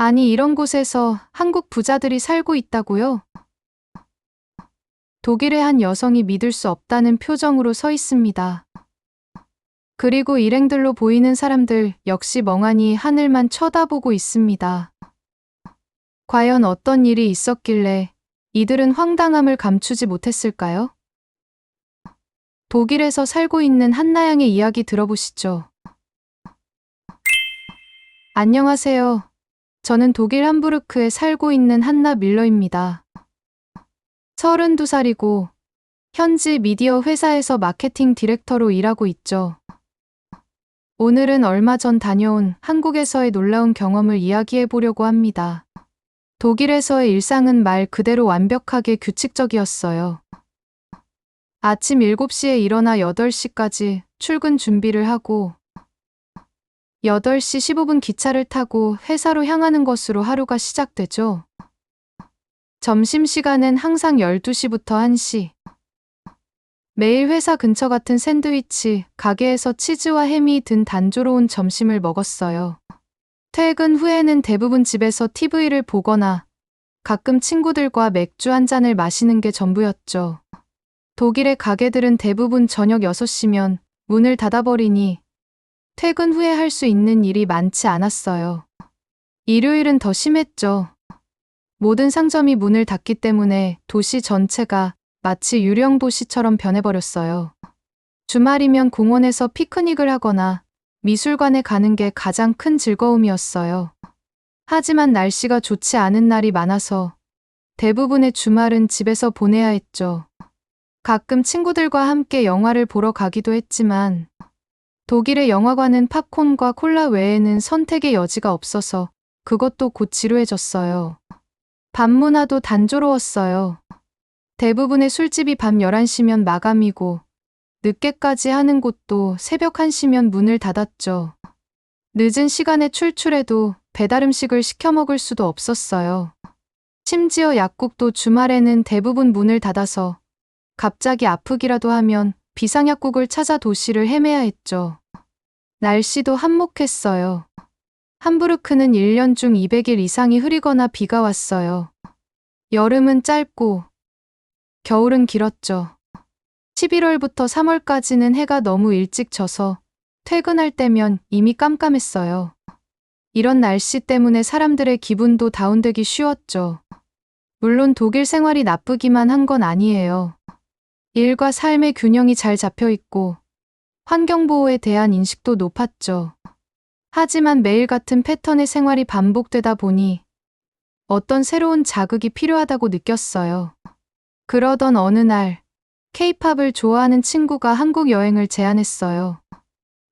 아니, 이런 곳에서 한국 부자들이 살고 있다고요? 독일의 한 여성이 믿을 수 없다는 표정으로 서 있습니다. 그리고 일행들로 보이는 사람들 역시 멍하니 하늘만 쳐다보고 있습니다. 과연 어떤 일이 있었길래 이들은 황당함을 감추지 못했을까요? 독일에서 살고 있는 한나양의 이야기 들어보시죠. 안녕하세요. 저는 독일 함부르크에 살고 있는 한나 밀러입니다. 32살이고 현지 미디어 회사에서 마케팅 디렉터로 일하고 있죠. 오늘은 얼마 전 다녀온 한국에서의 놀라운 경험을 이야기해 보려고 합니다. 독일에서의 일상은 말 그대로 완벽하게 규칙적이었어요. 아침 7시에 일어나 8시까지 출근 준비를 하고 8시 15분 기차를 타고 회사로 향하는 것으로 하루가 시작되죠. 점심시간은 항상 12시부터 1시. 매일 회사 근처 같은 샌드위치 가게에서 치즈와 햄이 든 단조로운 점심을 먹었어요. 퇴근 후에는 대부분 집에서 TV를 보거나 가끔 친구들과 맥주 한 잔을 마시는 게 전부였죠. 독일의 가게들은 대부분 저녁 6시면 문을 닫아버리니 퇴근 후에 할 수 있는 일이 많지 않았어요. 일요일은 더 심했죠. 모든 상점이 문을 닫기 때문에 도시 전체가 마치 유령 도시처럼 변해버렸어요. 주말이면 공원에서 피크닉을 하거나 미술관에 가는 게 가장 큰 즐거움이었어요. 하지만 날씨가 좋지 않은 날이 많아서 대부분의 주말은 집에서 보내야 했죠. 가끔 친구들과 함께 영화를 보러 가기도 했지만 독일의 영화관은 팝콘과 콜라 외에는 선택의 여지가 없어서 그것도 곧 지루해졌어요. 밤 문화도 단조로웠어요. 대부분의 술집이 밤 11시면 마감이고 늦게까지 하는 곳도 새벽 1시면 문을 닫았죠. 늦은 시간에 출출해도 배달 음식을 시켜 먹을 수도 없었어요. 심지어 약국도 주말에는 대부분 문을 닫아서 갑자기 아프기라도 하면 비상약국을 찾아 도시를 헤매야 했죠. 날씨도 한몫했어요. 함부르크는 1년 중 200일 이상이 흐리거나 비가 왔어요. 여름은 짧고 겨울은 길었죠. 11월부터 3월까지는 해가 너무 일찍 져서 퇴근할 때면 이미 깜깜했어요. 이런 날씨 때문에 사람들의 기분도 다운되기 쉬웠죠. 물론 독일 생활이 나쁘기만 한 건 아니에요. 일과 삶의 균형이 잘 잡혀 있고 환경보호에 대한 인식도 높았죠. 하지만 매일 같은 패턴의 생활이 반복되다 보니 어떤 새로운 자극이 필요하다고 느꼈어요. 그러던 어느 날 K-팝을 좋아하는 친구가 한국 여행을 제안했어요.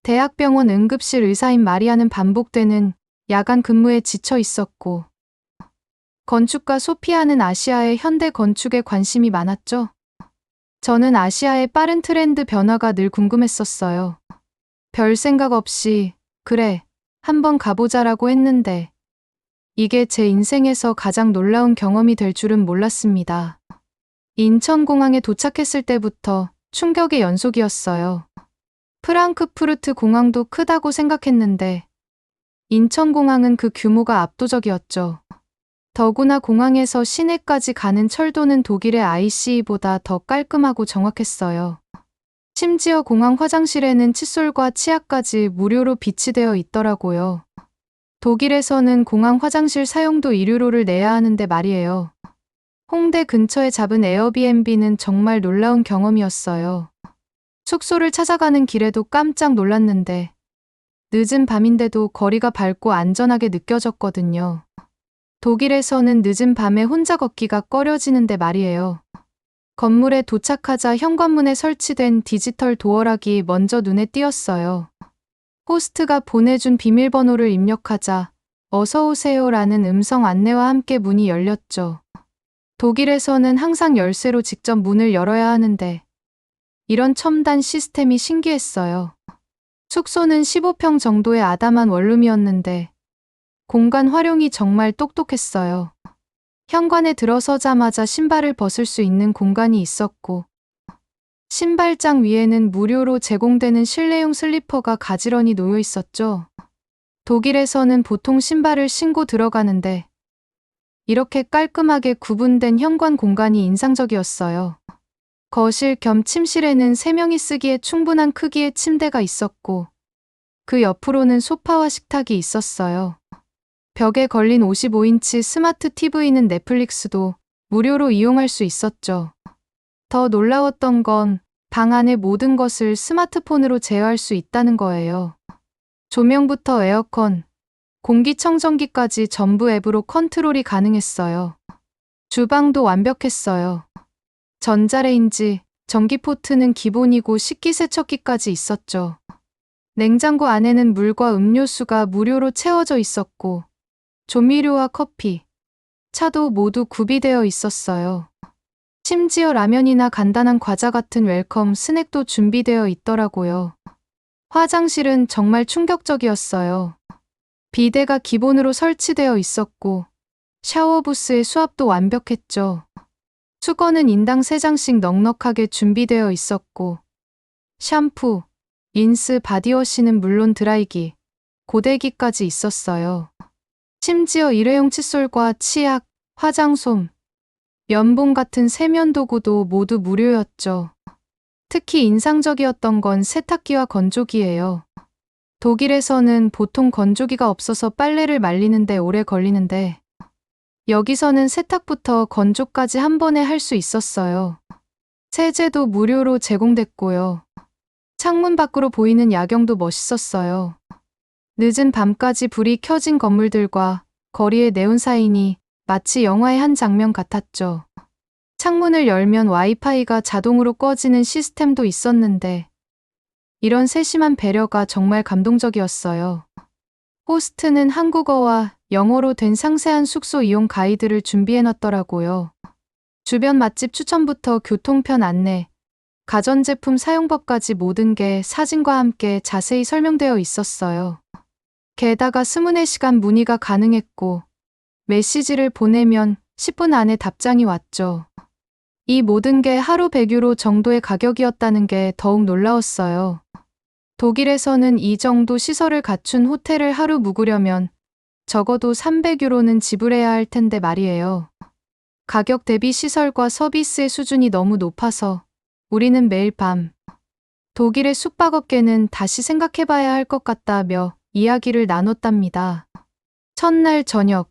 대학병원 응급실 의사인 마리아는 반복되는 야간 근무에 지쳐 있었고 건축가 소피아는 아시아의 현대 건축에 관심이 많았죠. 저는 아시아의 빠른 트렌드 변화가 늘 궁금했었어요. 별 생각 없이 그래, 한번 가보자라고 했는데 이게 제 인생에서 가장 놀라운 경험이 될 줄은 몰랐습니다. 인천공항에 도착했을 때부터 충격의 연속이었어요. 프랑크푸르트 공항도 크다고 생각했는데 인천공항은 그 규모가 압도적이었죠. 더구나 공항에서 시내까지 가는 철도는 독일의 ICE보다 더 깔끔하고 정확했어요. 심지어 공항 화장실에는 칫솔과 치약까지 무료로 비치되어 있더라고요. 독일에서는 공항 화장실 사용도 2유로를 내야 하는데 말이에요. 홍대 근처에 잡은 에어비앤비는 정말 놀라운 경험이었어요. 숙소를 찾아가는 길에도 깜짝 놀랐는데 늦은 밤인데도 거리가 밝고 안전하게 느껴졌거든요. 독일에서는 늦은 밤에 혼자 걷기가 꺼려지는데 말이에요. 건물에 도착하자 현관문에 설치된 디지털 도어락이 먼저 눈에 띄었어요. 호스트가 보내준 비밀번호를 입력하자 어서 오세요라는 음성 안내와 함께 문이 열렸죠. 독일에서는 항상 열쇠로 직접 문을 열어야 하는데 이런 첨단 시스템이 신기했어요. 숙소는 15평 정도의 아담한 원룸이었는데 공간 활용이 정말 똑똑했어요. 현관에 들어서자마자 신발을 벗을 수 있는 공간이 있었고 신발장 위에는 무료로 제공되는 실내용 슬리퍼가 가지런히 놓여 있었죠. 독일에서는 보통 신발을 신고 들어가는데 이렇게 깔끔하게 구분된 현관 공간이 인상적이었어요. 거실 겸 침실에는 3명이 쓰기에 충분한 크기의 침대가 있었고 그 옆으로는 소파와 식탁이 있었어요. 벽에 걸린 55인치 스마트 TV는 넷플릭스도 무료로 이용할 수 있었죠. 더 놀라웠던 건 방 안의 모든 것을 스마트폰으로 제어할 수 있다는 거예요. 조명부터 에어컨, 공기청정기까지 전부 앱으로 컨트롤이 가능했어요. 주방도 완벽했어요. 전자레인지, 전기포트는 기본이고 식기세척기까지 있었죠. 냉장고 안에는 물과 음료수가 무료로 채워져 있었고 조미료와 커피, 차도 모두 구비되어 있었어요. 심지어 라면이나 간단한 과자 같은 웰컴 스낵도 준비되어 있더라고요. 화장실은 정말 충격적이었어요. 비데가 기본으로 설치되어 있었고 샤워부스의 수압도 완벽했죠. 수건은 인당 3장씩 넉넉하게 준비되어 있었고 샴푸, 린스, 바디워시는 물론 드라이기, 고데기까지 있었어요. 심지어 일회용 칫솔과 치약, 화장솜, 면봉 같은 세면도구도 모두 무료였죠. 특히 인상적이었던 건 세탁기와 건조기예요. 독일에서는 보통 건조기가 없어서 빨래를 말리는데 오래 걸리는데 여기서는 세탁부터 건조까지 한 번에 할 수 있었어요. 세제도 무료로 제공됐고요. 창문 밖으로 보이는 야경도 멋있었어요. 늦은 밤까지 불이 켜진 건물들과 거리의 네온사인이 마치 영화의 한 장면 같았죠. 창문을 열면 와이파이가 자동으로 꺼지는 시스템도 있었는데 이런 세심한 배려가 정말 감동적이었어요. 호스트는 한국어와 영어로 된 상세한 숙소 이용 가이드를 준비해놨더라고요. 주변 맛집 추천부터 교통편 안내, 가전제품 사용법까지 모든 게 사진과 함께 자세히 설명되어 있었어요. 게다가 24시간 문의가 가능했고 메시지를 보내면 10분 안에 답장이 왔죠. 이 모든 게 하루 100유로 정도의 가격이었다는 게 더욱 놀라웠어요. 독일에서는 이 정도 시설을 갖춘 호텔을 하루 묵으려면 적어도 300유로는 지불해야 할 텐데 말이에요. 가격 대비 시설과 서비스의 수준이 너무 높아서 우리는 매일 밤 독일의 숙박업계는 다시 생각해봐야 할 것 같다며 이야기를 나눴답니다. 첫날 저녁,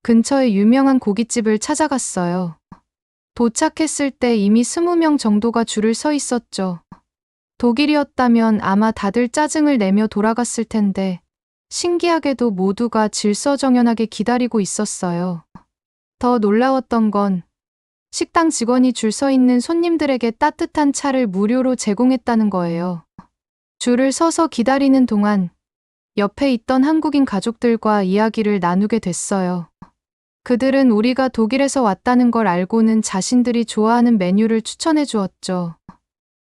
근처의 유명한 고깃집을 찾아갔어요. 도착했을 때 이미 20명 정도가 줄을 서 있었죠. 독일이었다면 아마 다들 짜증을 내며 돌아갔을 텐데 신기하게도 모두가 질서정연하게 기다리고 있었어요. 더 놀라웠던 건 식당 직원이 줄 서 있는 손님들에게 따뜻한 차를 무료로 제공했다는 거예요. 줄을 서서 기다리는 동안 옆에 있던 한국인 가족들과 이야기를 나누게 됐어요. 그들은 우리가 독일에서 왔다는 걸 알고는 자신들이 좋아하는 메뉴를 추천해 주었죠.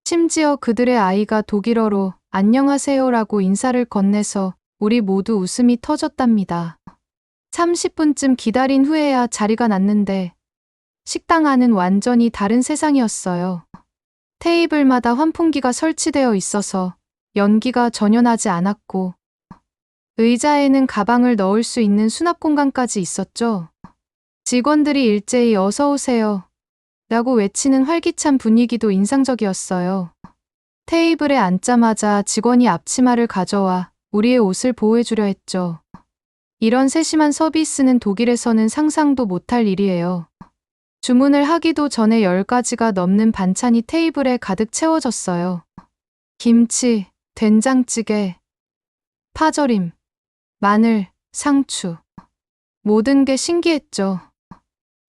심지어 그들의 아이가 독일어로 안녕하세요라고 인사를 건네서 우리 모두 웃음이 터졌답니다. 30분쯤 기다린 후에야 자리가 났는데 식당 안은 완전히 다른 세상이었어요. 테이블마다 환풍기가 설치되어 있어서 연기가 전혀 나지 않았고 의자에는 가방을 넣을 수 있는 수납 공간까지 있었죠. 직원들이 일제히 어서 오세요 라고 외치는 활기찬 분위기도 인상적이었어요. 테이블에 앉자마자 직원이 앞치마를 가져와 우리의 옷을 보호해주려 했죠. 이런 세심한 서비스는 독일에서는 상상도 못할 일이에요. 주문을 하기도 전에 10가지가 넘는 반찬이 테이블에 가득 채워졌어요. 김치, 된장찌개, 파절임, 마늘, 상추. 모든 게 신기했죠.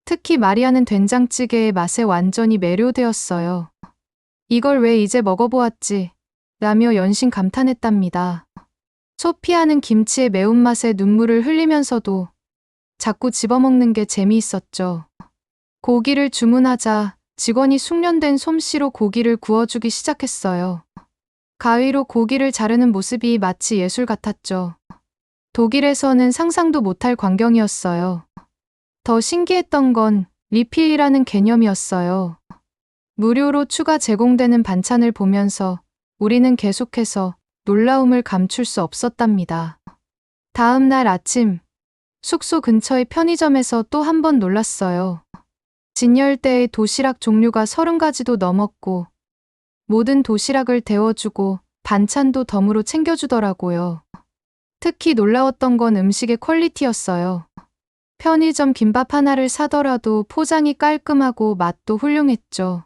특히 마리아는 된장찌개의 맛에 완전히 매료되었어요. 이걸 왜 이제 먹어보았지? 라며 연신 감탄했답니다. 소피아는 김치의 매운맛에 눈물을 흘리면서도 자꾸 집어먹는 게 재미있었죠. 고기를 주문하자 직원이 숙련된 솜씨로 고기를 구워주기 시작했어요. 가위로 고기를 자르는 모습이 마치 예술 같았죠. 독일에서는 상상도 못할 광경이었어요. 더 신기했던 건 리필이라는 개념이었어요. 무료로 추가 제공되는 반찬을 보면서 우리는 계속해서 놀라움을 감출 수 없었답니다. 다음 날 아침, 숙소 근처의 편의점에서 또 한 번 놀랐어요. 진열대의 도시락 종류가 30가지도 넘었고, 모든 도시락을 데워주고 반찬도 덤으로 챙겨주더라고요. 특히 놀라웠던 건 음식의 퀄리티였어요. 편의점 김밥 하나를 사더라도 포장이 깔끔하고 맛도 훌륭했죠.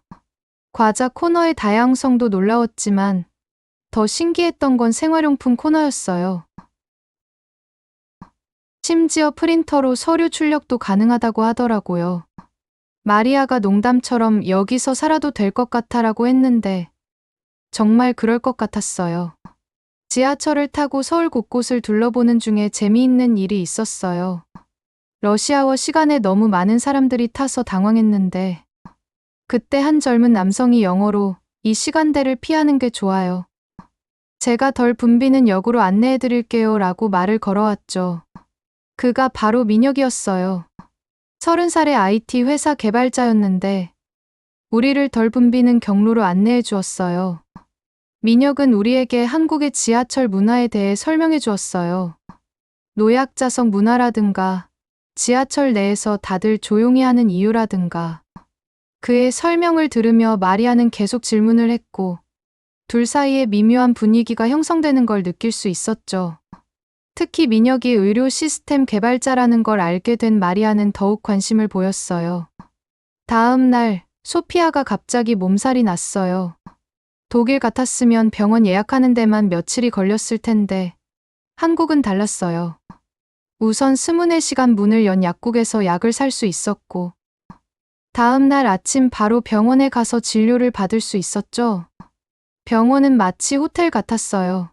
과자 코너의 다양성도 놀라웠지만 더 신기했던 건 생활용품 코너였어요. 심지어 프린터로 서류 출력도 가능하다고 하더라고요. 마리아가 농담처럼 여기서 살아도 될 것 같아라고 했는데 정말 그럴 것 같았어요. 지하철을 타고 서울 곳곳을 둘러보는 중에 재미있는 일이 있었어요. 러시아워 시간에 너무 많은 사람들이 타서 당황했는데 그때 한 젊은 남성이 영어로 이 시간대를 피하는 게 좋아요. 제가 덜 붐비는 역으로 안내해 드릴게요 라고 말을 걸어왔죠. 그가 바로 민혁이었어요. 30살의 IT 회사 개발자였는데 우리를 덜 붐비는 경로로 안내해 주었어요. 민혁은 우리에게 한국의 지하철 문화에 대해 설명해 주었어요. 노약자석 문화라든가 지하철 내에서 다들 조용히 하는 이유라든가. 그의 설명을 들으며 마리아는 계속 질문을 했고 둘 사이에 미묘한 분위기가 형성되는 걸 느낄 수 있었죠. 특히 민혁이 의료 시스템 개발자라는 걸 알게 된 마리아는 더욱 관심을 보였어요. 다음 날 소피아가 갑자기 몸살이 났어요. 독일 같았으면 병원 예약하는 데만 며칠이 걸렸을 텐데 한국은 달랐어요. 우선 24시간 문을 연 약국에서 약을 살 수 있었고 다음 날 아침 바로 병원에 가서 진료를 받을 수 있었죠. 병원은 마치 호텔 같았어요.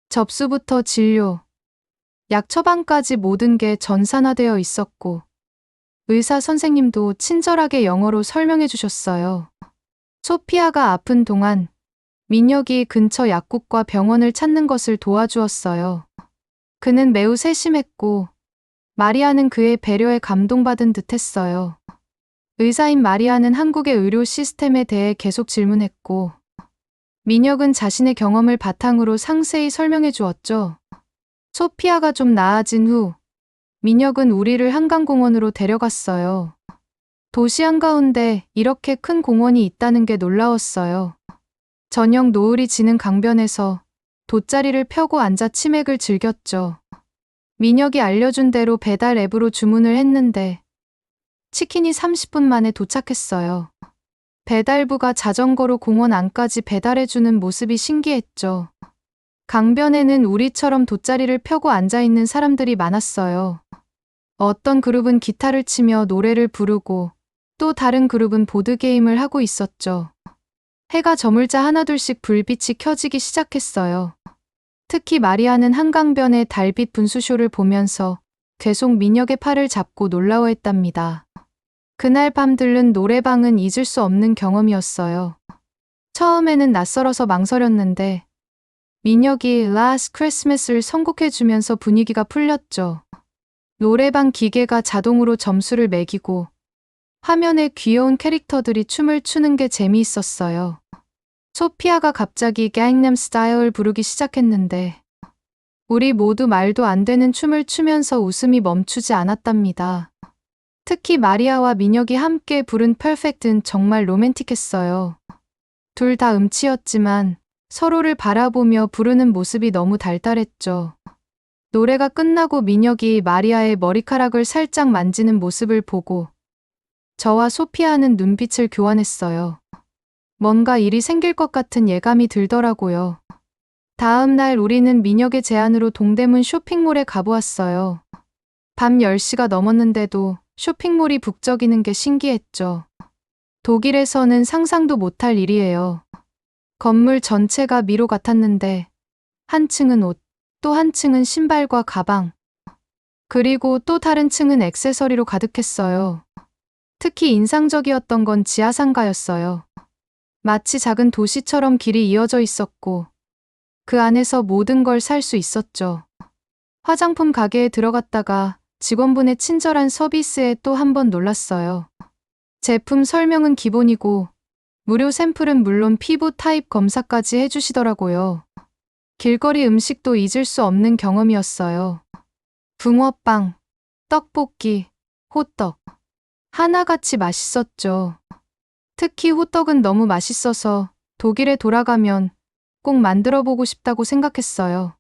접수부터 진료, 약 처방까지 모든 게 전산화되어 있었고 의사 선생님도 친절하게 영어로 설명해 주셨어요. 소피아가 아픈 동안 민혁이 근처 약국과 병원을 찾는 것을 도와주었어요. 그는 매우 세심했고 마리아는 그의 배려에 감동받은 듯했어요. 의사인 마리아는 한국의 의료 시스템에 대해 계속 질문했고 민혁은 자신의 경험을 바탕으로 상세히 설명해 주었죠. 소피아가 좀 나아진 후 민혁은 우리를 한강공원으로 데려갔어요. 도시 한가운데 이렇게 큰 공원이 있다는 게 놀라웠어요. 저녁 노을이 지는 강변에서 돗자리를 펴고 앉아 치맥을 즐겼죠. 민혁이 알려준 대로 배달 앱으로 주문을 했는데 치킨이 30분 만에 도착했어요. 배달부가 자전거로 공원 안까지 배달해주는 모습이 신기했죠. 강변에는 우리처럼 돗자리를 펴고 앉아있는 사람들이 많았어요. 어떤 그룹은 기타를 치며 노래를 부르고 또 다른 그룹은 보드게임을 하고 있었죠. 해가 저물자 하나둘씩 불빛이 켜지기 시작했어요. 특히 마리아는 한강변의 달빛 분수쇼를 보면서 계속 민혁의 팔을 잡고 놀라워했답니다. 그날 밤 들른 노래방은 잊을 수 없는 경험이었어요. 처음에는 낯설어서 망설였는데 민혁이 Last Christmas를 선곡해주면서 분위기가 풀렸죠. 노래방 기계가 자동으로 점수를 매기고 화면에 귀여운 캐릭터들이 춤을 추는 게 재미있었어요. 소피아가 갑자기 강남 스타일을 부르기 시작했는데 우리 모두 말도 안 되는 춤을 추면서 웃음이 멈추지 않았답니다. 특히 마리아와 민혁이 함께 부른 퍼펙트는 정말 로맨틱했어요. 둘 다 음치였지만 서로를 바라보며 부르는 모습이 너무 달달했죠. 노래가 끝나고 민혁이 마리아의 머리카락을 살짝 만지는 모습을 보고 저와 소피아는 눈빛을 교환했어요. 뭔가 일이 생길 것 같은 예감이 들더라고요. 다음 날 우리는 민혁의 제안으로 동대문 쇼핑몰에 가보았어요. 밤 10시가 넘었는데도 쇼핑몰이 북적이는 게 신기했죠. 독일에서는 상상도 못할 일이에요. 건물 전체가 미로 같았는데 한 층은 옷, 또 한 층은 신발과 가방, 그리고 또 다른 층은 액세서리로 가득했어요. 특히 인상적이었던 건 지하상가였어요. 마치 작은 도시처럼 길이 이어져 있었고 그 안에서 모든 걸 살 수 있었죠. 화장품 가게에 들어갔다가 직원분의 친절한 서비스에 또 한 번 놀랐어요. 제품 설명은 기본이고 무료 샘플은 물론 피부 타입 검사까지 해주시더라고요. 길거리 음식도 잊을 수 없는 경험이었어요. 붕어빵, 떡볶이, 호떡. 하나같이 맛있었죠. 특히 호떡은 너무 맛있어서 독일에 돌아가면 꼭 만들어 보고 싶다고 생각했어요.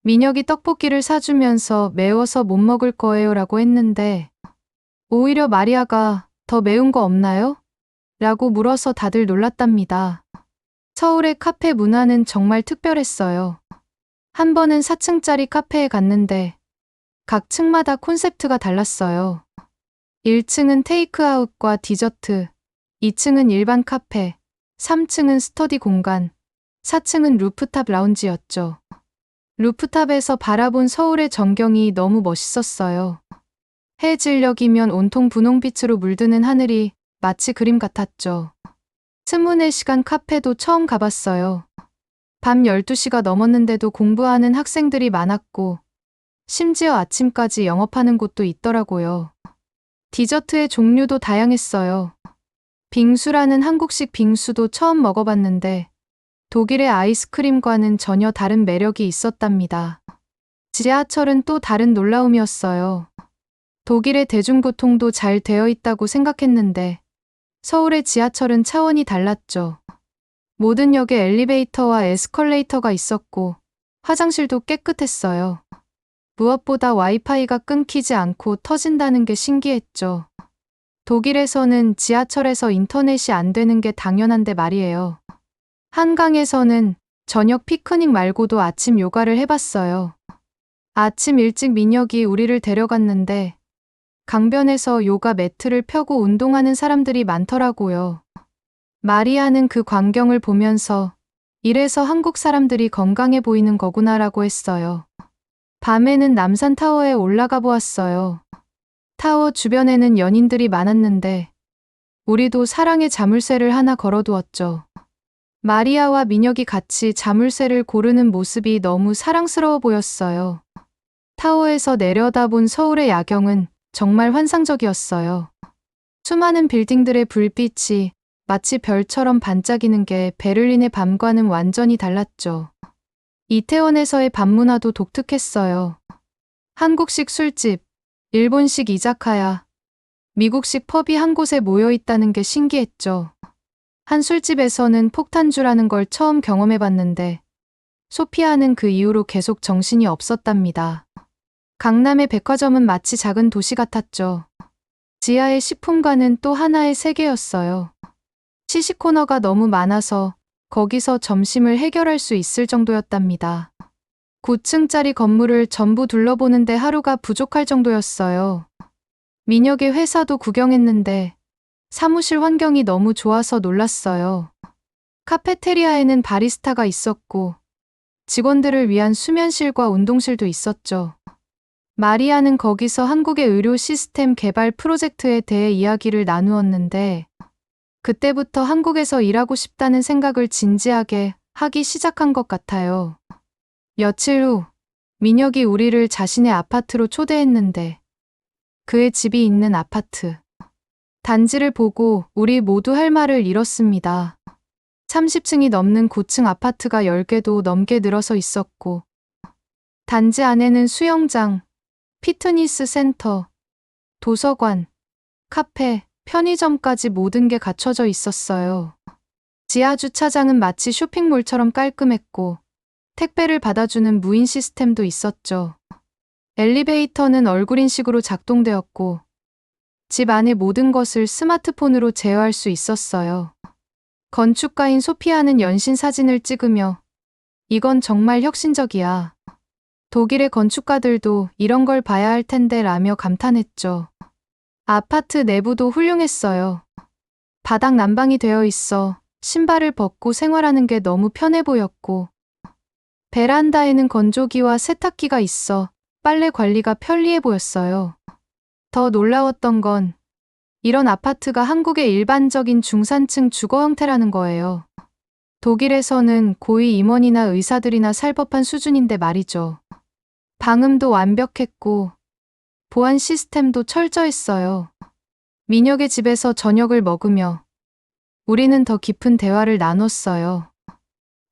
민혁이 떡볶이를 사주면서 매워서 못 먹을 거예요 라고 했는데 오히려 마리아가 더 매운 거 없나요? 라고 물어서 다들 놀랐답니다. 서울의 카페 문화는 정말 특별했어요. 한 번은 4층짜리 카페에 갔는데 각 층마다 콘셉트가 달랐어요. 1층은 테이크아웃과 디저트, 2층은 일반 카페, 3층은 스터디 공간, 4층은 루프탑 라운지였죠. 루프탑에서 바라본 서울의 전경이 너무 멋있었어요. 해 질녘이면 온통 분홍빛으로 물드는 하늘이 마치 그림 같았죠. 24시간 카페도 처음 가봤어요. 밤 12시가 넘었는데도 공부하는 학생들이 많았고 심지어 아침까지 영업하는 곳도 있더라고요. 디저트의 종류도 다양했어요. 빙수라는 한국식 빙수도 처음 먹어봤는데 독일의 아이스크림과는 전혀 다른 매력이 있었답니다. 지하철은 또 다른 놀라움이었어요. 독일의 대중교통도 잘 되어 있다고 생각했는데 서울의 지하철은 차원이 달랐죠. 모든 역에 엘리베이터와 에스컬레이터가 있었고 화장실도 깨끗했어요. 무엇보다 와이파이가 끊기지 않고 터진다는 게 신기했죠. 독일에서는 지하철에서 인터넷이 안 되는 게 당연한데 말이에요. 한강에서는 저녁 피크닉 말고도 아침 요가를 해봤어요. 아침 일찍 민혁이 우리를 데려갔는데 강변에서 요가 매트를 펴고 운동하는 사람들이 많더라고요. 마리아는 그 광경을 보면서 이래서 한국 사람들이 건강해 보이는 거구나라고 했어요. 밤에는 남산타워에 올라가 보았어요. 타워 주변에는 연인들이 많았는데 우리도 사랑의 자물쇠를 하나 걸어두었죠. 마리아와 민혁이 같이 자물쇠를 고르는 모습이 너무 사랑스러워 보였어요. 타워에서 내려다본 서울의 야경은 정말 환상적이었어요. 수많은 빌딩들의 불빛이 마치 별처럼 반짝이는 게 베를린의 밤과는 완전히 달랐죠. 이태원에서의 밤문화도 독특했어요. 한국식 술집, 일본식 이자카야, 미국식 펍이 한 곳에 모여 있다는 게 신기했죠. 한 술집에서는 폭탄주라는 걸 처음 경험해봤는데 소피아는 그 이후로 계속 정신이 없었답니다. 강남의 백화점은 마치 작은 도시 같았죠. 지하의 식품관은 또 하나의 세계였어요. 시식코너가 너무 많아서 거기서 점심을 해결할 수 있을 정도였답니다. 9층짜리 건물을 전부 둘러보는데 하루가 부족할 정도였어요. 민혁의 회사도 구경했는데 사무실 환경이 너무 좋아서 놀랐어요. 카페테리아에는 바리스타가 있었고 직원들을 위한 수면실과 운동실도 있었죠. 마리아는 거기서 한국의 의료 시스템 개발 프로젝트에 대해 이야기를 나누었는데 그때부터 한국에서 일하고 싶다는 생각을 진지하게 하기 시작한 것 같아요. 며칠 후 민혁이 우리를 자신의 아파트로 초대했는데 그의 집이 있는 아파트. 단지를 보고 우리 모두 할 말을 잃었습니다. 30층이 넘는 고층 아파트가 10개도 넘게 늘어서 있었고 단지 안에는 수영장, 피트니스 센터, 도서관, 카페, 편의점까지 모든 게 갖춰져 있었어요. 지하 주차장은 마치 쇼핑몰처럼 깔끔했고 택배를 받아주는 무인 시스템도 있었죠. 엘리베이터는 얼굴인식으로 작동되었고 집 안의 모든 것을 스마트폰으로 제어할 수 있었어요. 건축가인 소피아는 연신 사진을 찍으며 이건 정말 혁신적이야. 독일의 건축가들도 이런 걸 봐야 할 텐데 라며 감탄했죠. 아파트 내부도 훌륭했어요. 바닥 난방이 되어 있어 신발을 벗고 생활하는 게 너무 편해 보였고 베란다에는 건조기와 세탁기가 있어 빨래 관리가 편리해 보였어요. 더 놀라웠던 건 이런 아파트가 한국의 일반적인 중산층 주거 형태라는 거예요. 독일에서는 고위 임원이나 의사들이나 살 법한 수준인데 말이죠. 방음도 완벽했고 보안 시스템도 철저했어요. 민혁의 집에서 저녁을 먹으며 우리는 더 깊은 대화를 나눴어요.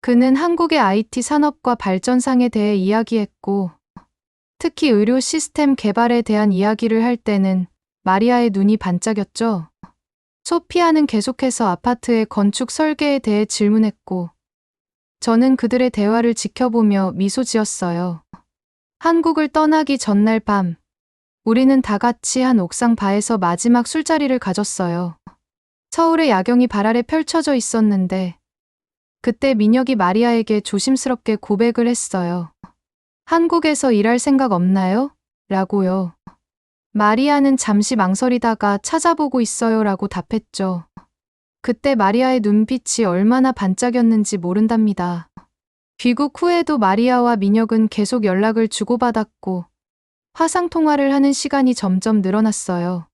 그는 한국의 IT 산업과 발전상에 대해 이야기했고, 특히 의료 시스템 개발에 대한 이야기를 할 때는 마리아의 눈이 반짝였죠. 소피아는 계속해서 아파트의 건축 설계에 대해 질문했고, 저는 그들의 대화를 지켜보며 미소 지었어요. 한국을 떠나기 전날 밤, 우리는 다 같이 한 옥상 바에서 마지막 술자리를 가졌어요. 서울의 야경이 발 아래 펼쳐져 있었는데, 그때 민혁이 마리아에게 조심스럽게 고백을 했어요. 한국에서 일할 생각 없나요? 라고요. 마리아는 잠시 망설이다가 찾아보고 있어요 라고 답했죠. 그때 마리아의 눈빛이 얼마나 반짝였는지 모른답니다. 귀국 후에도 마리아와 민혁은 계속 연락을 주고받았고 화상통화를 하는 시간이 점점 늘어났어요.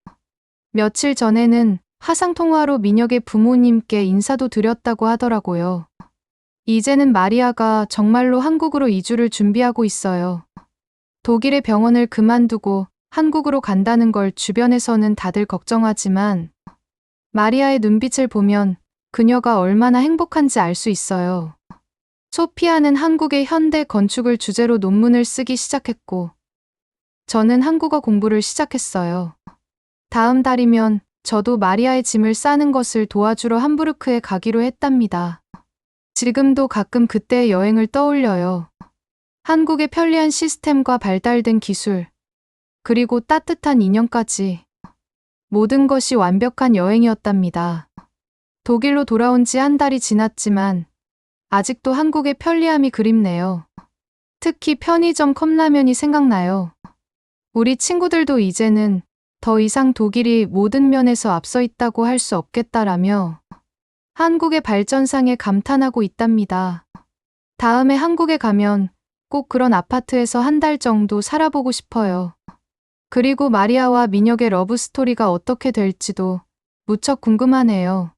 며칠 전에는 화상통화로 민혁의 부모님께 인사도 드렸다고 하더라고요. 이제는 마리아가 정말로 한국으로 이주를 준비하고 있어요. 독일의 병원을 그만두고 한국으로 간다는 걸 주변에서는 다들 걱정하지만 마리아의 눈빛을 보면 그녀가 얼마나 행복한지 알 수 있어요. 소피아는 한국의 현대 건축을 주제로 논문을 쓰기 시작했고 저는 한국어 공부를 시작했어요. 다음 달이면 저도 마리아의 짐을 싸는 것을 도와주러 함부르크에 가기로 했답니다. 지금도 가끔 그때의 여행을 떠올려요. 한국의 편리한 시스템과 발달된 기술, 그리고 따뜻한 인연까지 모든 것이 완벽한 여행이었답니다. 독일로 돌아온 지 한 달이 지났지만 아직도 한국의 편리함이 그립네요. 특히 편의점 컵라면이 생각나요. 우리 친구들도 이제는 더 이상 독일이 모든 면에서 앞서 있다고 할 수 없겠다라며 한국의 발전상에 감탄하고 있답니다. 다음에 한국에 가면 꼭 그런 아파트에서 한 달 정도 살아보고 싶어요. 그리고 마리아와 민혁의 러브스토리가 어떻게 될지도 무척 궁금하네요.